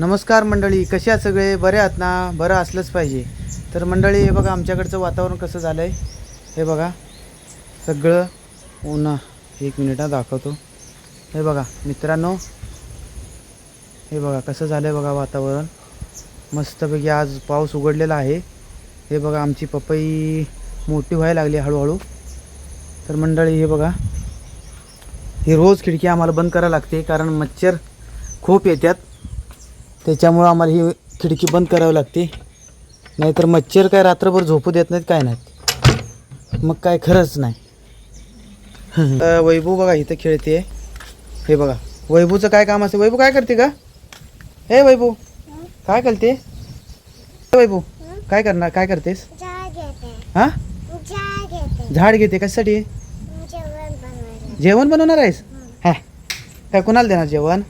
नमस्कार मंडळी, कसे आहात सगळे? बरे आहात ना? बरं असलंच पाहिजे. तर मंडळी, हे बघा आमच्याकडचं वातावरण कसं झालं आहे. हे बघा सगळं ऊन. एक मिनिट दाखवतो. हे बघा मित्रांनो, हे बघा कसं झालं आहे बघा वातावरण. मस्तपैकी आज पाऊस उघडलेला आहे. हे बघा आमची पपई मोठी व्हायला लागली हळूहळू. तर मंडळी हे बघा, ही रोज खिडकी आम्हाला बंद करायला लागते कारण मच्छर खूप येतात. त्याच्यामुळं आम्हाला ही खिडकी बंद करावी लागते, नाहीतर मच्छर काय रात्रभर झोपू देत नाहीत, काय नाहीत. मग काय खरंच नाही. वैभव बघा इथं खेळते. हे बघा वैभवचं काय काम असते. वैभव काय करते का? हे वैभव काय करते? वैभव काय करणार, काय करतेस? हां, झाड घेते. कशासाठी? जेवण बनवणार आहेस? हा, काय कोणाला देणार जेवण?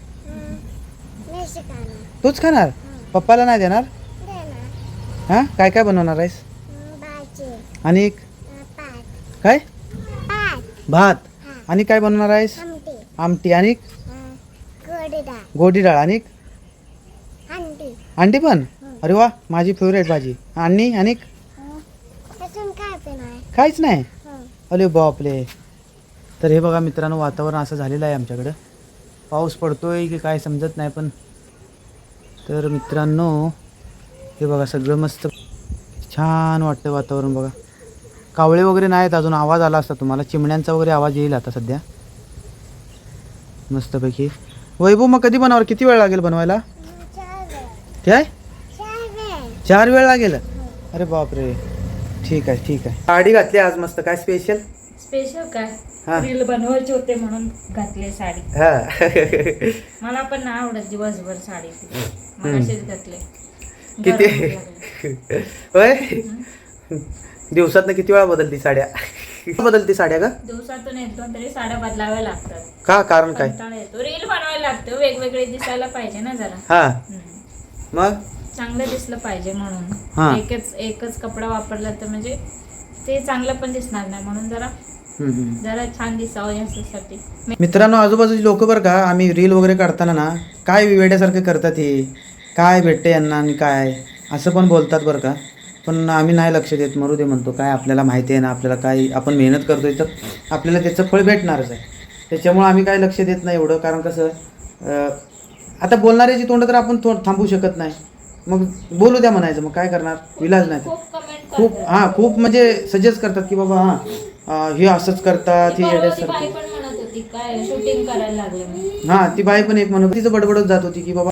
तूच खाणार? पप्पाला नाही देणार? हां, काय काय बनवणार आहेस? आणि काय? भात. आणि काय बनवणार आहेस? आमटी. आणि गोडी डाळ. आणि अंडी पण? अरे वा, माझी फेवरेट भाजी. आणि काहीच नाही? अरे बापले. तर हे बघा मित्रांनो, वातावरण असं झालेलं आहे आमच्याकडं. पाऊस पडतोय की काय समजत नाही. पण तर मित्रांनो हे बघा सगळं मस्त छान वाटतं वातावरण. बघा कावळे वगैरे नाहीत अजून. आवाज आला असता तुम्हाला, चिमण्यांचा वगैरे आवाज येईल आता सध्या मस्तपैकी. वैभव मग कधी बनवाल? किती वेळ लागेल बनवायला? काय 4 वेळ लागेल? अरे बापरे. ठीक आहे ठीक आहे. साडी घातली आज मस्त. काय स्पेशल? स्पेशल काय, रील बनवायचे होते म्हणून घातले साडी. हा मला पण नाही आवडत दिवसभर साडी. मला असेच घातले. किती होय, दिवसातनं किती वेळा बदलती साड्या? बदलती साड्या का? दिवसातून 1-2 तरी साड्या बदलाव्या लागतात. का, कारण काय? कंटाळा येतो. रील बनवायला लागतं, वेगवेगळे दिसायला पाहिजे ना जरा. हा, मग चांगलं दिसलं पाहिजे म्हणून. एकच कपडा वापरला तर म्हणजे ते चांगलं पण दिसणार नाही, म्हणून जरा छान दिसावं यासाठी. मित्रांनो, आजूबाजूची लोक बरं का, आम्ही रील वगैरे काढताना ना काय वेड्यासारखं करतात. हे काय भेटते यांना आणि काय असं पण बोलतात बरं का. पण आम्ही नाही लक्ष देत, मरू दे म्हणतो. काय आपल्याला माहिती आहे ना, आपल्याला काय आपण मेहनत करतोय तर आपल्याला त्याचं फळ भेटणारच आहे. त्याच्यामुळं आम्ही काय लक्ष देत नाही एवढं. कारण कसं, आता बोलणाऱ्याची तोंड तर आपण थांबवू शकत नाही. मग बोलू द्या म्हणायचं, मग काय करणार, इलाज नाही. खूप म्हणजे सजेस्ट करतात की बाबा हे असंच करतात, हे शूटिंग करायला लागले. हां, ती बाई पण एक म्हणत, तिचं बडबडत जात होती की बाबा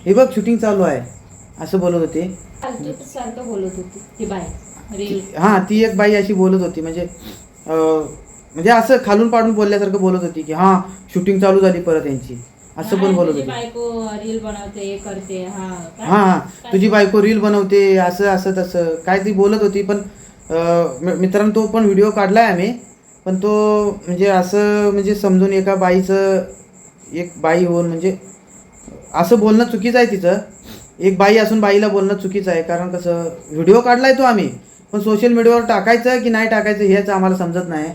हे बघ शूटिंग चालू आहे असं बोलत होते. सारखं बोलत होती ती बाई. हां, ती एक बाई अशी बोलत होती, म्हणजे असं खालून पाडून बोलल्यासारखं बोलत होती की हां शूटिंग चालू झाली परत यांची, असं पण बोलत होती. बायको रील बनवते, हे करते. हां, तुझी बायको रील बनवते, असं तसं काय ती बोलत होती. पण मित्रांनो, तो पण व्हिडिओ काढलाय आम्ही. पण तो म्हणजे असं म्हणजे समजून एका बाईचं, एक बाई होऊन म्हणजे असं बोलणं चुकीचं आहे तिचं. एक बाई असून बाईला बोलणं चुकीचं आहे. कारण कसं, व्हिडिओ काढलाय तो आम्ही, पण सोशल मीडियावर टाकायचं की नाही टाकायचं हेच आम्हाला समजत नाही.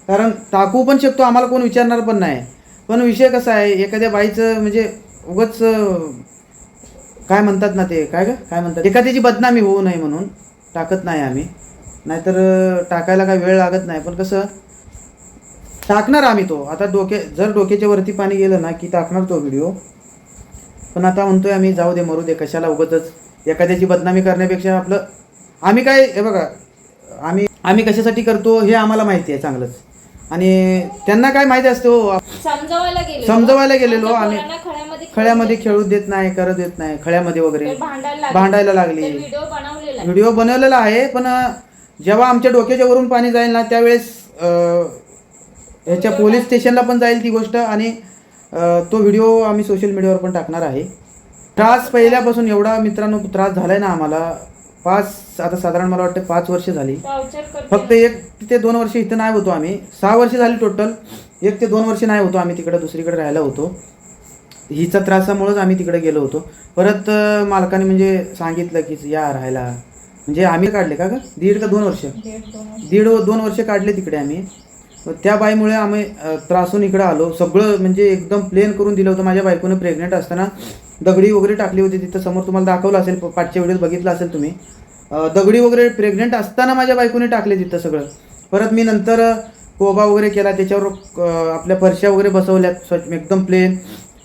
कारण टाकू पण शकतो, आम्हाला कोण विचारणार पण नाही. पण विषय कसा आहे, एखाद्या बाईचं म्हणजे उगाच काय म्हणतात ना, ते काय म्हणतात, एखाद्याची बदनामी होऊ नये म्हणून टाकत नाही आम्ही. नाहीतर टाकायला काय वेळ लागत नाही. पण कसं टाकणार आम्ही तो. आता जर डोक्याच्या वरती पाणी गेलं ना की टाकणार तो व्हिडिओ. पण आता म्हणतोय आम्ही जाऊ दे, मरू दे, कशाला उगाचच एखाद्याची बदनामी करण्यापेक्षा आपलं आम्ही काय, हे बघा आम्ही कशासाठी करतो हे आम्हाला माहिती आहे चांगलंच. आणि त्यांना काय माहिती असते हो, समजवायला गेलेलो आम्ही. खळ्यामध्ये खेळू देत नाही, करत देत नाही, खळ्यामध्ये वगैरे भांडायला लागली. व्हिडिओ बनवलेला आहे. पण जेव्हा आमच्या डोक्याच्या वरून पाणी जाईल ना त्यावेळेस ह्याच्या पोलीस स्टेशनला पण जाईल ती गोष्ट. आणि तो व्हिडिओ आम्ही सोशल मीडियावर पण टाकणार आहे. त्रास पहिल्यापासून एवढा मित्रांनो त्रास झालाय ना आम्हाला. आता साधारण मला वाटतं 5 वर्ष झाली. फक्त 1 ते 2 वर्ष इथं नाही होतो आम्ही. 6 वर्ष झाली टोटल. 1 ते 2 वर्ष नाही होतो आम्ही तिकडे, दुसरीकडे राहायला होतो. हिचा त्रासामुळेच आम्ही तिकडे गेलो होतो. परत मालकाने म्हणजे सांगितलं की या राहायला. म्हणजे आम्ही काढले का 1.5 का 2 वर्ष, 1.5-2 वर्ष काढले तिकडे आम्ही. त्या बाईमुळे आम्ही त्रासून इकडे आलो. सगळं म्हणजे एकदम प्लेन करून दिलं होतं. माझ्या बायकोने प्रेग्नेंट असताना दगडी वगैरे टाकली होती तिथं, समोर तुम्हाला दाखवलं असेल, पाठच्या व्हिडिओत बघितलं असेल तुम्ही. दगडी वगैरे प्रेग्नेंट असताना माझ्या बायकोने टाकले तिथं सगळं. परत मी नंतर कोबा वगैरे केला, त्याच्यावर आपल्या फरशा वगैरे बसवल्यात स्वच्छ एकदम प्लेन.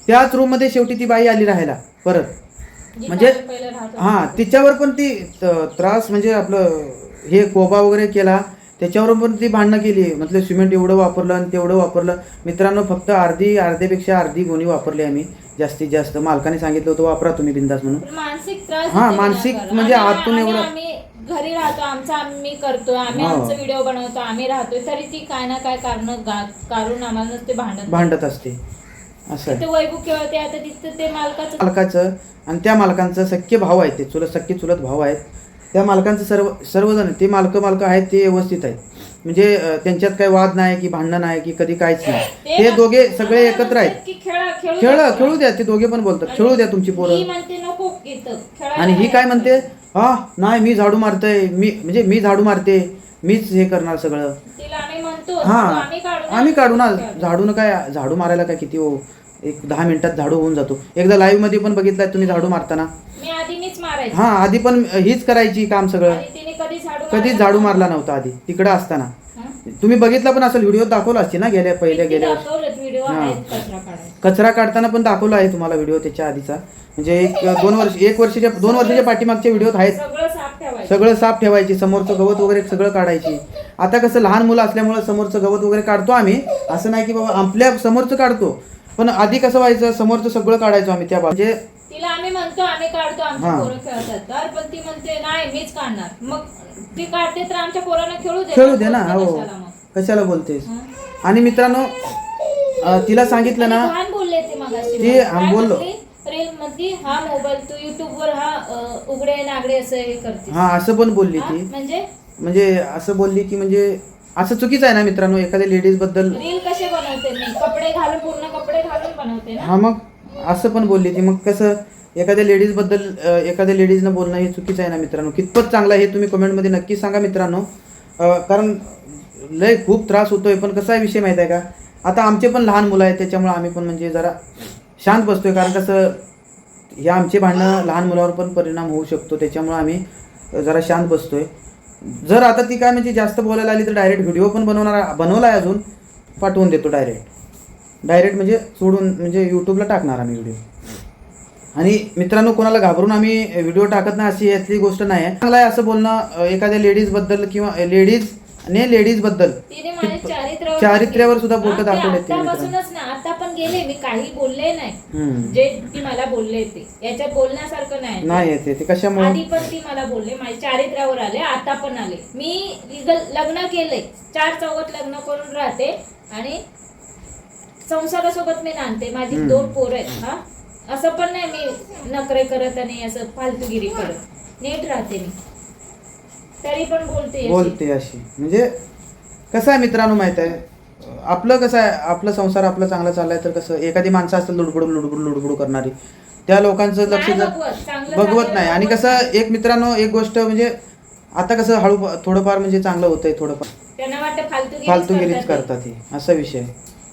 त्याच रूममध्ये शेवटी ती बाई आली राहायला परत. म्हणजे हां, तिच्यावर पण ती त्रास म्हणजे आपलं हे कोबा वगैरे केला, त्याच्यावर पण ती भांडणं केली. मतलब सिमेंट एवढं वापरलं आणि तेवढं वापरलं. मित्रांनो, फक्त अर्ध्यापेक्षा अर्धी गोणी वापरली आम्ही जास्तीत जास्त. मालकाने सांगितलं होतं वापरा तुम्ही बिंदास म्हणून. मानसिक त्रास, हां, मानसिक म्हणजे आतून एवढं. आम्ही घरी राहतो, आम्ही करतोय, आम्ही आमचा व्हिडिओ बनवतो, आम्ही राहतोय, तरी ती काय ना काय कारण काढून आम्हाला ते भांडत असते. असं ते वैभव किंवा ते आता तिथं ते मालकाचं आणि त्या मालकांचं सख्खे भाऊ आहेत, ते सख्खे चुलत भाऊ आहेत. त्या मालकांचं सर्वजण ते मालक आहेत ते व्यवस्थित आहेत. म्हणजे त्यांच्यात काही वाद नाही की भांडणं नाही की कधी काहीच नाही. ते दोघे सगळे एकत्र आहेत. खेळू द्या, ते दोघे पण बोलतात खेळू द्या तुमची पोरं. आणि ही काय म्हणते, हा नाही मी झाडू मारतोय, मी झाडू मारते, मीच हे करणार सगळं. हा, आम्ही काढू ना. झाडून काय, झाडू मारायला काय किती हो, एक 10 मिनिटात झाडू होऊन जातो. एकदा लाईव्ह मध्ये पण बघितलाय तुम्ही झाडू मारताना. हा, आधी पण हीच करायची काम सगळं. कधीच झाडू मारला नव्हता आधी तिकडं असताना. तुम्ही बघितला पण असेल, व्हिडिओ दाखवला असते ना गेल्या कचरा काढताना पण दाखवला आहे तुम्हाला व्हिडिओ त्याच्या आधीचा. म्हणजे 2 वर्षाच्या पाठीमागचे व्हिडिओ आहेत. सगळं साफ ठेवायची, समोरचं गवत वगैरे सगळं काढायची. आता कसं लहान मुलं असल्यामुळे समोरचं गवत वगैरे काढतो आम्ही, असं नाही की बाबा आपल्या समोरचं काढतो, पण आधी कसं व्हायचं, समोरचं सगळं काढायचो आम्ही. त्या म्हणजे तिला आम्ही म्हणतो आम्ही काढतो, आमच्या पोरं खेळतात, पण ती म्हणते नाही मीच काढणार. मग ती काढते तर आमच्या पोरांना खेळू दे ना. हो, कशाला बोलतेस. आणि मित्रांनो, तिला सांगितलं ना, बोलले ती बोललो रील मध्ये, हा मोबाईल तू युट्यूब वर हा उघडे नागडे असं हे करते. हा, असं पण बोलली ती. म्हणजे असं बोलली की म्हणजे असं चुकीचं आहे ना मित्रांनो. एखाद्या लेडीज बद्दल रील कसे बनवते मी, कपडे घालून, पूर्ण कपडे घालून बनवते ना. हा, मग असं पण बोलली ती. मग कसं एखाद्या लेडीज बद्दल एखाद्या लेडीजनं बोलणं हे चुकीचं आहे ना मित्रांनो. कितपत चांगलं आहे हे तुम्ही कमेंटमध्ये नक्की सांगा मित्रांनो. कारण लय खूप त्रास होतोय. पण कसा विषय माहिती आहे का, आता आमचे पण लहान मुलं आहेत, त्याच्यामुळे आम्ही पण म्हणजे जरा शांत बसतोय. कारण कसं या आमचे भांडणं लहान मुलावर पण परिणाम होऊ शकतो, त्याच्यामुळे आम्ही जरा शांत बसतोय. जर आता ती काय म्हणजे जास्त बोलायला आली तर डायरेक्ट व्हिडिओ पण बनवला आहे, अजून पाठवून देतो डायरेक्ट म्हणजे सोडून, म्हणजे यूट्यूबला टाकणार आम्ही व्हिडिओ. आणि मित्रांनो, कोणाला घाबरून आम्ही व्हिडिओ टाकत नाही अशी यातली गोष्ट नाही आहे. चांगलं आहे असं बोलणं एखाद्या लेडीजबद्दल किंवा लेडीजबद्दल चारित्र्यावर सुद्धा बोट दाखवले ते. आता पण गेले, मी काही बोलले नाही, जे ती मला बोलले ते याच्यात बोलण्यासारखं नाही येते ते. कशामुळे आधी पण ती मला बोलले, माझ्या चारित्र्यावर आले, आता पण आले. मी लग्न केलंय, 4 चौघात लग्न करून राहते आणि संसारासोबत मी नांदते. माझी 2 पोरं आहेत. हा, असं पण नाही मी नखरे करत आणि असं फालतूगिरी करत, नीट राहते मी, तरी पण बोलते अशी. म्हणजे कसं आहे मित्रांनो, माहित आहे आपलं कसं आहे, आपला संसार आपला चांगला चाललाय तर कसं एखादी माणसं असतात लुडबुडू करणारी, त्या लोकांचं लक्ष बघवत नाही. आणि कसं एक मित्रांनो, एक गोष्ट म्हणजे आता कसं हळू थोडंफार म्हणजे चांगलं होतंय, थोडंफार त्यांना वाटतं फालतूगिरीच करतात हे, असा विषय.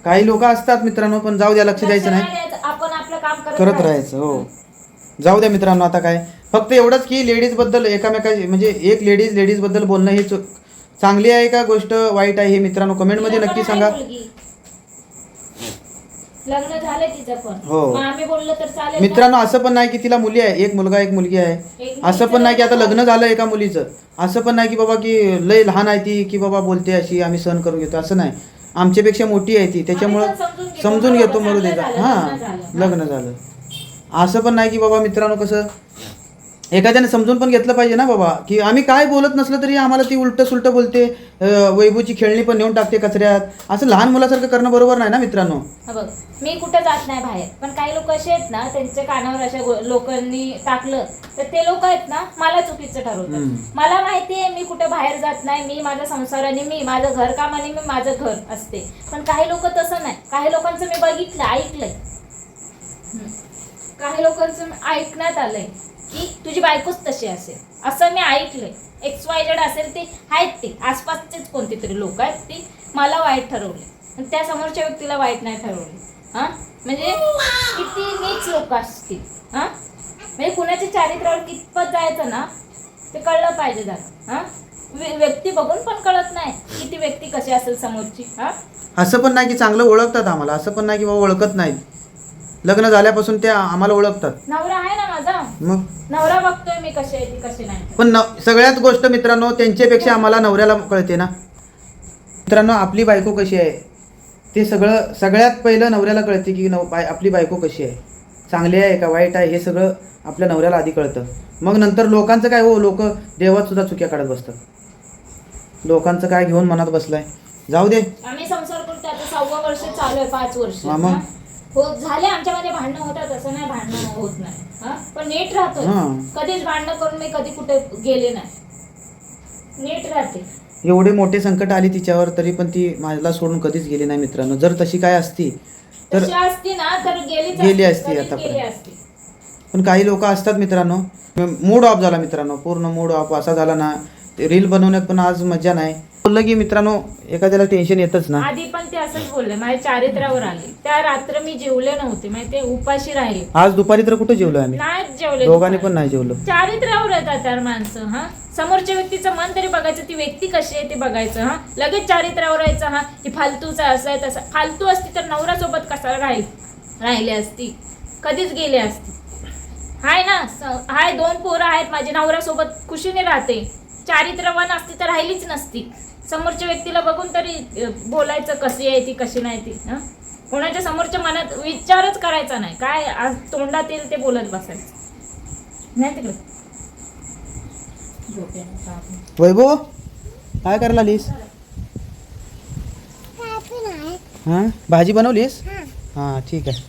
काही लोक असतात मित्रांनो, पण जाऊ द्या, लक्ष द्यायचं नाही, आपण आपलं काम करत राहायचं. हो, जाऊ द्या मित्रांनो. आता काय फक्त एवढंच की लेडीज बद्दल एकामेकाची म्हणजे एक लेडीज बद्दल बोलणं ही चांगली आहे का गोष्ट वाईट आहे हे मित्रांनो कमेंट मध्ये नक्की सांगा. लग्न झालंय तिचं पण. हो, आम्ही बोललो तर चालेल मित्रांनो. असं पण नाही की तिला मुली आहे, एक मुलगा एक मुलगी आहे. असं पण नाही की आता लग्न झालं एका मुलीचं, असं पण नाही की बाबा की लय लहान आहे ती की बाबा बोलते अशी आम्ही सहन करून घेतो, असं नाही. आमच्यापेक्षा मोठी आहे ती, त्याच्यामुळं समजून घेतो मरू देता. हां, लग्न झालं. असं पण नाही की बाबा मित्रांनो कसं एखाद्याने समजून पण घेतलं पाहिजे ना बाबा, की आम्ही काय बोलत नसलं तरी आम्हाला ती उलट सुलट बोलते, वैभवची खेळणी पण नेऊन टाकते कचऱ्यात. असं लहान मुलासारखं करणं बरोबर नाही ना मित्रांनो. बघ, मी कुठं जात नाही बाहेर, पण काही लोक असे आहेत ना, त्यांच्या कानावर अशा लोकांनी टाकलं तर ते लोक आहेत ना मला चुकीचं ठरवतात. मला माहितीये मी कुठे बाहेर जात नाही, मी माझ्या संसाराने, मी माझं घरकामाने, मी माझं घर असते. पण काही लोक तसं नाही. काही लोकांचं मी बघितलं, ऐकलंय, काही लोकांचं ऐकण्यात आलंय की तुझी बायकोच तशी असेल, असं मी ऐकलंय. XYZ असेल ते आहेत, ते आसपासचेच कोणते तरी लोक आहेत ते मला वाईट ठरवले आणि त्या समोरच्या व्यक्तीला वाईट नाही ठरवले. हां म्हणजे किती नीच लोक असतील. हां म्हणजे कुणाच्या चारित्र्यावर कितपत जायचं ना ते कळलं पाहिजे जरा. हां व्यक्ती बघून पण कळत नाही की ती व्यक्ती कशी असेल समोरची. हां असं पण नाही की चांगलं ओळखतात आम्हाला, असं पण नाही की बाबा ओळखत नाहीत. लग्न झाल्यापासून ते आम्हाला ओळखतात. नवरा आहे ना माझा, मग नवरा बघतोय मी कशी आहे ती कशी नाही. पण सगळ्यात गोष्ट मित्रांनो त्यांच्यापेक्षा आम्हाला नवऱ्याला कळते ना. मित्रांनो आपली बायको कशी आहे ते सगळ्यात पहिलं नवऱ्याला कळते की आपली बायको कशी आहे, चांगली आहे का वाईट आहे, हे सगळं आपल्या नवऱ्याला आधी कळतं. मग नंतर लोकांचं काय हो, लोक देवात सुद्धा चुक्या काढत बसतात. लोकांचं काय घेऊन मनात बसलाय, जाऊ दे. आम्ही संसार करतो आता 6वं वर्ष चालू आहे, 5 वर्ष. हा, मग? हो झाले आमच्यामध्ये भांडणं होतात असं नाही, भांडणं होत नाही. हां पण नीट राहतोय. कधीच भांडणं करून मी कधी कुठे गेले नाही, नीट राहते. एवढे मोठे संकट आली तिच्यावर तरी पण ती मला सोडून कधीच गेली नाही मित्रांनो. जर तशी काय असती तर तशी असती ना तर गेली असती कधीच आतापर्यंत. गेली असती. पण काही लोक असतात मित्रांनो, मूड ऑफ झाला मित्रांनो, पूर्ण मूड ऑफ असा झाला ना, ते रील बनवण्यात पण आज मजा नाही. बोललं की मित्रांनो एखाद्याला टेन्शन येतच ना. आधी पण ते असंच बोलले, माझ्या चारित्र्यावर आले. त्या रात्र मी जेवले नव्हते माहिती, उपाशी राहिले. आज दुपारी तर कुठं जेवलो आम्ही, नाही जेवले, दोघांनी पण नाही जेवलो. चारित्र्यावर येतात तर माणसं. हा समोरच्या व्यक्तीचं मन तरी बघायचं, ती व्यक्ती कशी आहे ते बघायचं. हा लगेच चारित्र्यावर यायचं. हा ही फालतूचा असं आहे तसं. फालतू असती तर नवऱ्यासोबत कसा राहिले असती, कधीच गेले असती. हाय ना, हाय 2 पोरं आहेत माझे, नवऱ्यासोबत खुशीने राहते. चारित्र्यवान असती तर राहिलीच नसती. समोरच्या व्यक्तीला बघून तरी बोलायचं कशी आहे ती कशी नाही ती. हां कोणाच्या समोरच्या मनात विचारच करायचा नाही, काय आज तोंडात येईल ते बोलत बसायचं नाही. तिकडे वैभव काय करायला आलीस? हां भाजी बनवलीस? हां ठीक आहे.